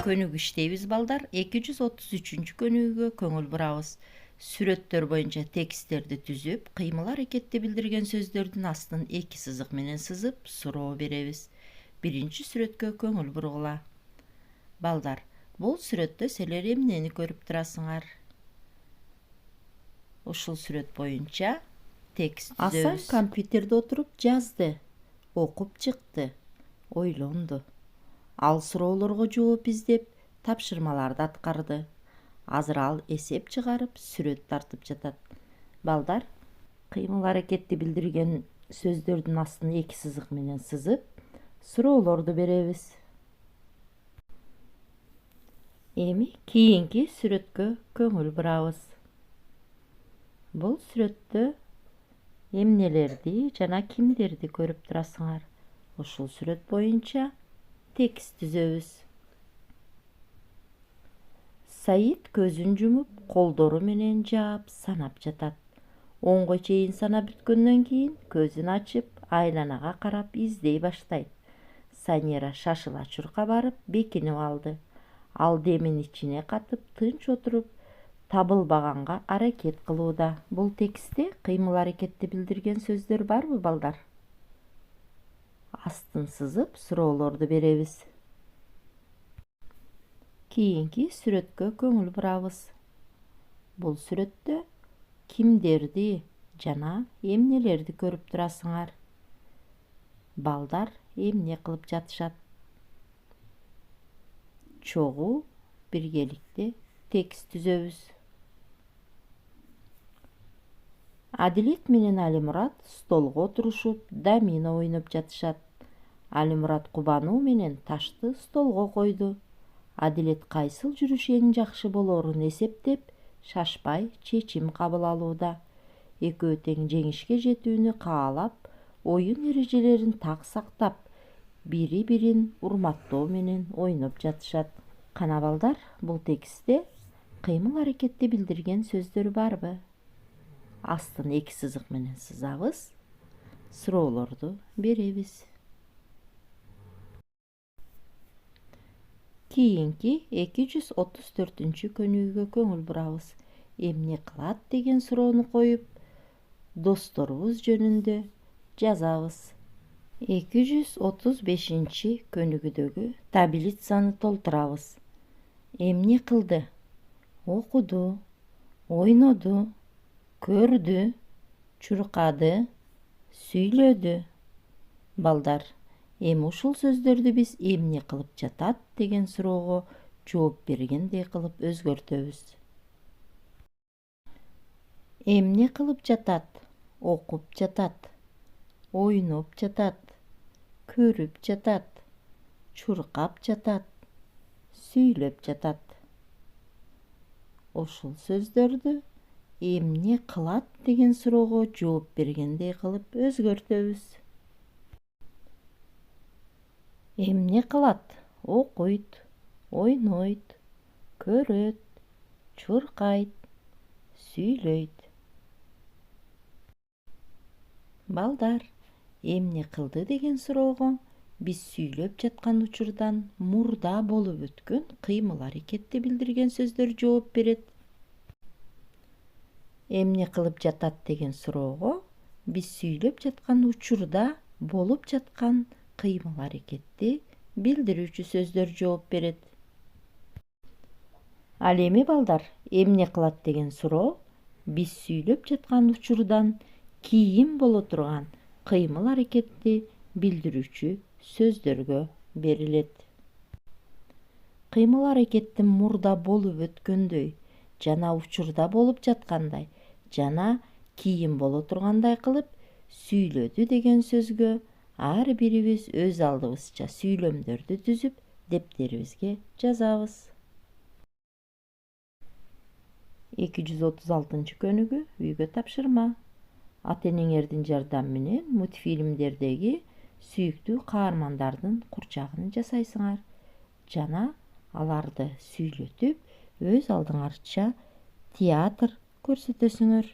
Kөнүгү иштейбиz балдар. 233 көнүгүүгө көңүл бурабыз. Сүрөттөр боюнча тексттерди түзүп, кыймыл аракетти билдирген сөздөрдүн астын 2 сызык менен сызып, суроо беребиз. Биринчи сүрөткө көңүл бургула. Балдар, бул сүрөттө силер эмнени көрүп турасыңар? Ушул сүрөт боюнча текст түзөбүз. Асан компьютерде отуруп жазды, окуп чыкты, ойлонду. Ал суроолорго жооп издеп, тапшырмаларды аткарды. Азыр ал эсеп чыгарып, сүрөт тартып жатат. Балдар, кыймыл аракетти билдирген сөздөрдүн астын 2 сызык менен сызып, суроолорду беребиз. Эми кийинки сүрөткө көңүл бурабыз. Бул сүрөттө эмнелерди жана кимдерди көрүп турасыңар? Ушул сүрөт боюнча текст түзөбүз. Саид көзүн жумуп, колдору менен жаап, санап жатат. 10го чейин санап бүткөндөн кийин көзүн ачып, айланага карап издей баштайт. Санера шашыла чурка барып, бекинип алды. Ал демин ичине катып, тынч отуруп, табылбаганга аракет кылууда. Бул текстте кыймыл аракетти билдирген сөздөр барбы, балдар? Астын сызып, суроолорду беребиз. Кийинки сүрөткө көңүл бурабыз. Бул сүрөттө кимдерди жана эмнелерди көрүп турасыңар? Балдар эмне кылып жатышат? Чогуу биргеликте текст түзөбүз. Адилет менен Алимурат столго отурушуп, домино ойноп жатышат. Алимурат кубануу менен ташты столго койду. Адилет кайсыл жүрүш эң жакшы болоорун эсептеп, шашпай чечим кабыл алууда. Экөө тең жеңишке жетүүнү каалап, оюн эрежелерин так сактап, бири-бирин урматтоо менен ойноп жатышат. Кана балдар, бул текстте кыймыл аракетти билдирген сөздөр барбы? Астын 2 сызык менен сызабыз, суроолорду беребиз. Кийинки 234 көнүгүүгө көңүл бурабыз. Эмне кылат деген суроону коюп, досторубуз жөнүндө жазабыз. 235 көнүгүүдөгү таблицаны толтурабыз. Эмне кылды? Окуду, ойноду, көрдү, чуркады, сүйлөдү. Балдар, эми ушул сөздөрдү биз эмне кылып жатат деген суроого жооп бергендей кылып өзгөртөбүз. Эмне кылып жатат? Окуп жатат, ойноп жатат, көрүп жатат, чуркап жатат, сүйлөп жатат. Ушул сөздөрдү эмне кылат деген суроого жооп бергендей кылып өзгөртөбүз. Эмне кылат? Окуйт, ойнойт, көрөт, чуркайт, сүйлөйт. Балдар, эмне кылды деген суроого биз сүйлөп жаткан учурдан мурда болуп өткөн кыймыл аракетти билдирген сөздөр жооп берет. Эмне кылып жатат деген суроого биз сүйлөп жаткан учурда болуп жаткан кыймыл аракетти билдирүүчү сөздөр жооп берет. Ал эми балдар, эмне кылат деген суроо биз сүйлөп жаткан учурдан кийин боло турган кыймыл аракетти билдирүүчү сөздөргө берилет. Кыймыл аракеттин мурда болуп өткөндөй жана учурда болуп жаткандай жана кийин боло тургандай кылып сүйлөдү деген сөзгө ар бирибиз өз алдыбызча сүйлөмдөрдү түзүп дептерибизге жазабыз. 236 көнүгүү үйгө тапшырма. Ата-энеңердин жардамы менен мультфильмдердеги сүйүктүү каармандардын курчагын жасайсыңар жана аларды сүйлөтүп өз алдыңарча театр көрсөтөсүңөр.